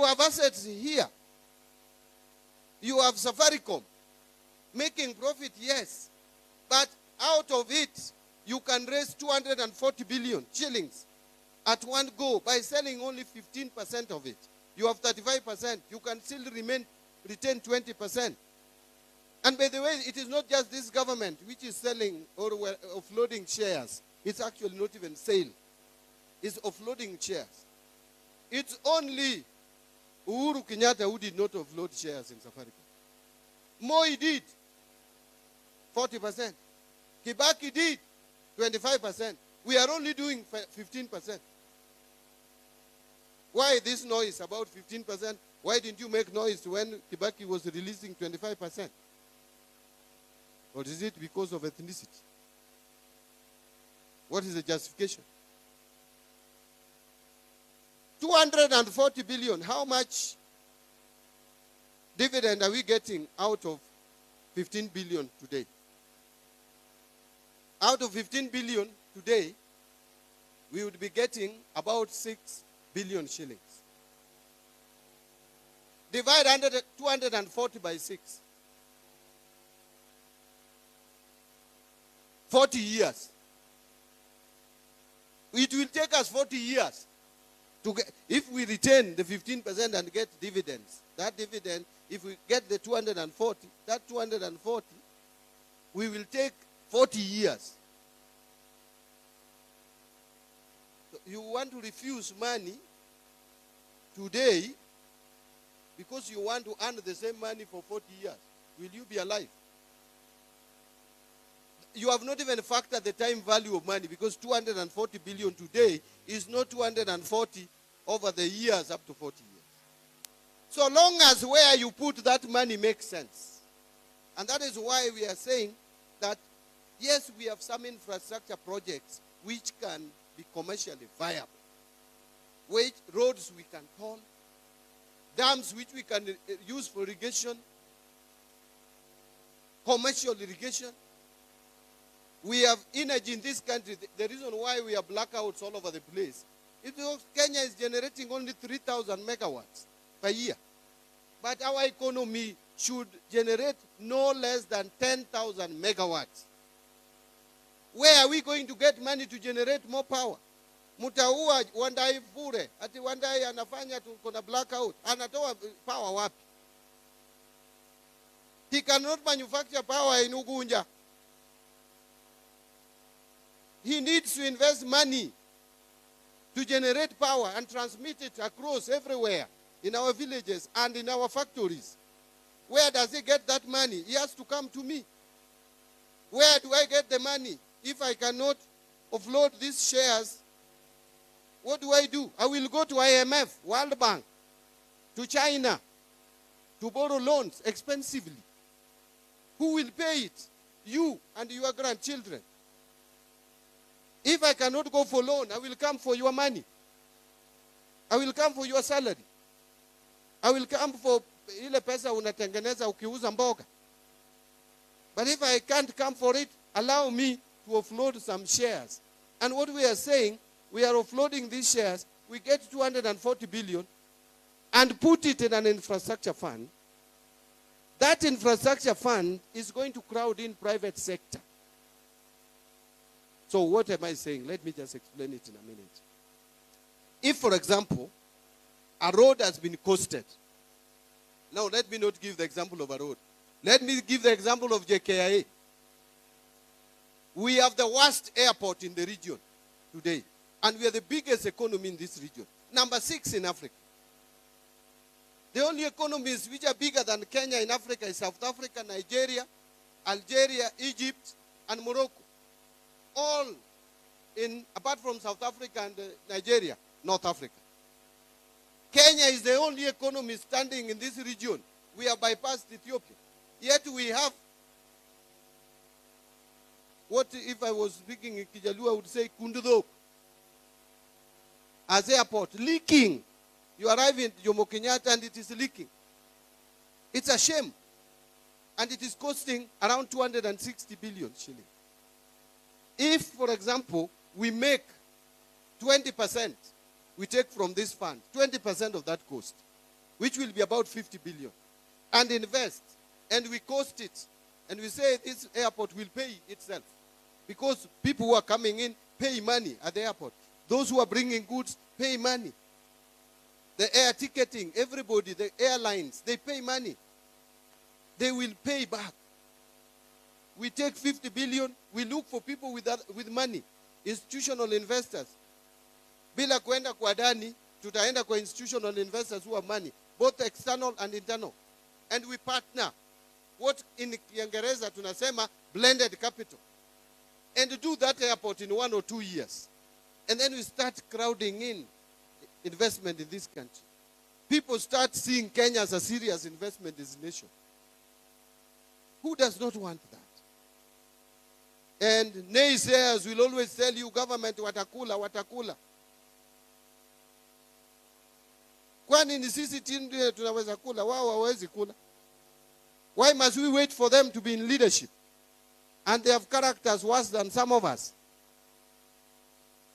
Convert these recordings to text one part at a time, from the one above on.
You have assets here. You have Safaricom making profit, yes. But out of it, you can raise 240 billion shillings at one go by selling only 15% of it. You have 35%. You can still retain 20%. And by the way, it is not just this government which is selling or offloading shares. It's actually not even sale. It's offloading shares. It's only Uhuru Kenyatta who did not offload shares in Safaricom. Moi did 40%. Kibaki did 25%. We are only doing 15%. Why this noise about 15%? Why didn't you make noise when Kibaki was releasing 25%? Or is it because of ethnicity? What is the justification? 240 billion. How much dividend are we getting out of 15 billion today? Out of 15 billion today, we would be getting about 6 billion shillings. Divide 240 by 6. 40 years. It will take us 40 years to get, if we retain the 15% and get dividends. That dividend, if we get the 240, that 240, we will take 40 years. So you want to refuse money today because you want to earn the same money for 40 years. Will you be alive? You have not even factored the time value of money, because 240 billion today is not 240 over the years up to 40 years. So long as where you put that money makes sense. And that is why we are saying that, yes, we have some infrastructure projects which can be commercially viable. Which roads we can call, dams which we can use for irrigation, commercial irrigation. We have energy in this country. The reason why we have blackouts all over the place is because Kenya is generating only 3,000 megawatts per year. But our economy should generate no less than 10,000 megawatts. Where are we going to get money to generate more power? Mutaua Wandai bure, ati Wandai anafanya kuna blackout, anatoa power wapi? He cannot manufacture power in Ugunja. He needs to invest money to generate power and transmit it across everywhere in our villages and in our factories. Where does he get that money? He has to come to me. Where do I get the money? If I cannot offload these shares, what do? I will go to IMF, World Bank, to China, to borrow loans expensively. Who will pay it? You and your grandchildren. If I cannot go for loan, I will come for your money. I will come for your salary. I will come for ile pesa unatengeneza ukiuza mboga. But if I can't come for it, allow me to offload some shares. And what we are saying, we are offloading these shares. We get 240 billion and put it in an infrastructure fund. That infrastructure fund is going to crowd in private sector. So what am I saying? Let me just explain it in a minute. If, for example, a road has been costed. Now, let me not give the example of a road. Let me give the example of JKIA. We have the worst airport in the region today. And we are the biggest economy in this region. Number 6 in Africa. The only economies which are bigger than Kenya in Africa is South Africa, Nigeria, Algeria, Egypt, and Morocco. All in, apart from South Africa and Nigeria, North Africa. Kenya is the only economy standing in this region. We have bypassed Ethiopia. Yet we have, what if I was speaking in Kijalu, I would say Kundudo. As airport, leaking. You arrive in Jomo Kenyatta and it is leaking. It's a shame. And it is costing around 260 billion shillings. If, for example, we make 20%, we take from this fund, 20% of that cost. which will be about 50 billion, and invest, and we cost it, and we say this airport will pay itself, because people who are coming in pay money at the airport. Those who are bringing goods pay money. The air ticketing, everybody, the airlines, they pay money. They will pay back. We take 50 billion, we look for people with money, institutional investors. Bila kwenda kwa dani, tutaenda kwa institutional investors who have money, both external and internal. And we partner. What in Kiingereza tunasema blended capital. And do that airport in 1 or 2 years. And then we start crowding in investment in this country. People start seeing Kenya as a serious investment destination. Who does not want that? And naysayers will always tell you, government watakula. Kwani ni sisi ndio tunaweza kula, wao hawawezi kula? Why must we wait for them to be in leadership? And they have characters worse than some of us.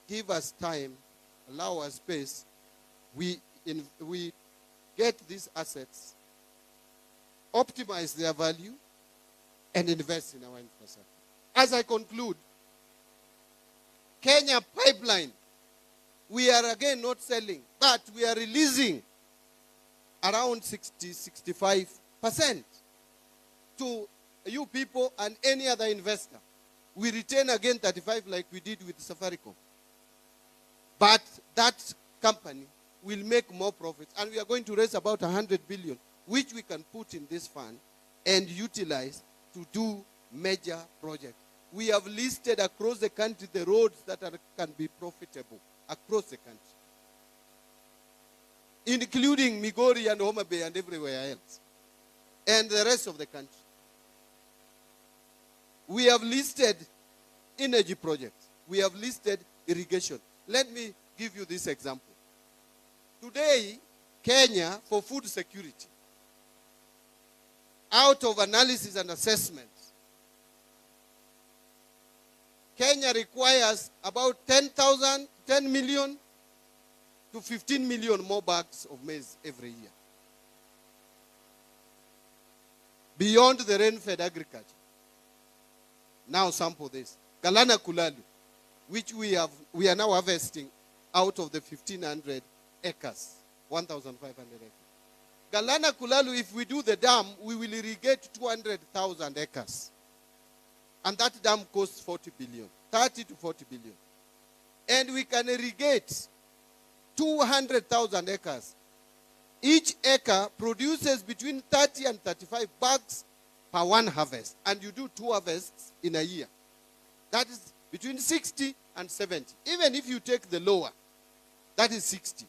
Give us time, allow us space. We get these assets, optimize their value, and invest in our infrastructure. As I conclude, Kenya pipeline, we are again not selling, but we are releasing around 60-65% to you people and any other investor. We retain again 35 like we did with Safaricom. But that company will make more profits, and we are going to raise about 100 billion, which we can put in this fund and utilize to do major projects. We have listed across the country the roads that can be profitable across the country, including Migori and Homa Bay and everywhere else, and the rest of the country. We have listed energy projects. We have listed irrigation. Let me give you this example. Today, Kenya, for food security, out of analysis and assessment, Kenya requires about 10 million to 15 million more bags of maize every year. Beyond the rain-fed agriculture. Now sample this. Galana Kulalu, which we are now harvesting out of the 1,500 acres, 1,500 acres. Galana Kulalu, if we do the dam, we will irrigate 200,000 acres. And that dam costs 40 billion, 30 to 40 billion. And we can irrigate 200,000 acres. Each acre produces between 30 and 35 bags per one harvest. And you do 2 harvests in a year. That is between 60 and 70. Even if you take the lower, that is 60.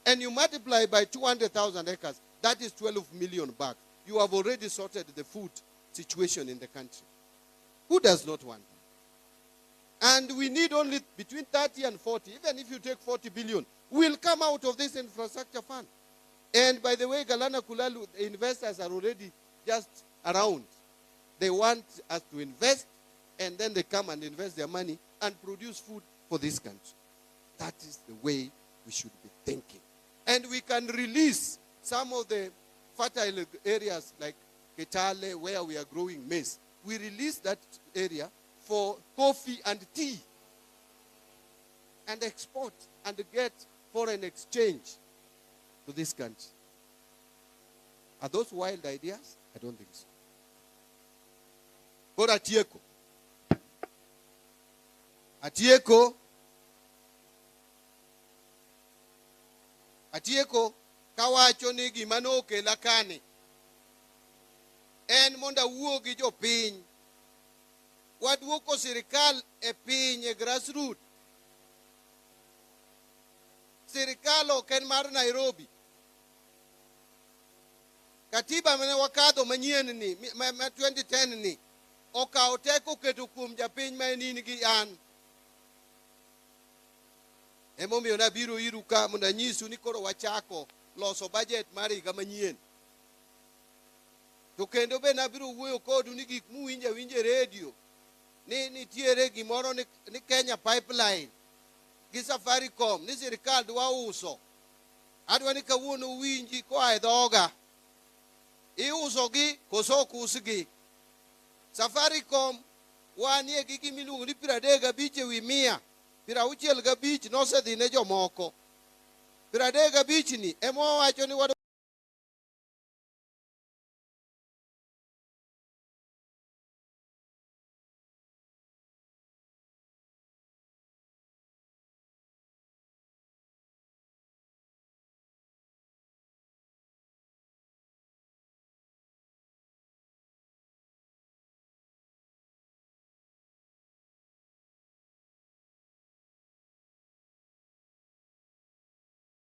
And you multiply by 200,000 acres, that is 12 million bags. You have already sorted the food situation in the country. Who does not want that? And we need only between 30 and 40. Even if you take 40 billion, we'll come out of this infrastructure fund. And by the way, Galana Kulalu, the investors are already just around. They want us to invest, and then they come and invest their money and produce food for this country. That is the way we should be thinking. And we can release some of the fertile areas like Kitale, where we are growing maize. We release that area for coffee and tea and export and get foreign exchange to this country. Are those wild ideas? I don't think so. But Atieko kawacho ni gima nokela kani en monda wuo gi jopiny waduoko sirikal e piny e grassroots. Sirikal ok en mar Nairobi. Katiba mane wakadho manyien ni ma 2010 ni okawo teko keto kuom japiny ma en gi an. Emomiyo nabiro iru ka mondo anyisu ni koro wachako loso budget mar higa manyien. To kendo be nabiro wuoyo kodu ni gik muwinje radio ni nitiere gimoro ni Kenya pipeline gi Safaricom ni sirikal dwa uso adwa ni kawuono winji koa e dhoga. Iusogi koso ok usgi. Safaricom wanie gi gimiluongo ni 35 ewi 100. 65 nosedhi ne jomoko. 35 ni ema wacho ni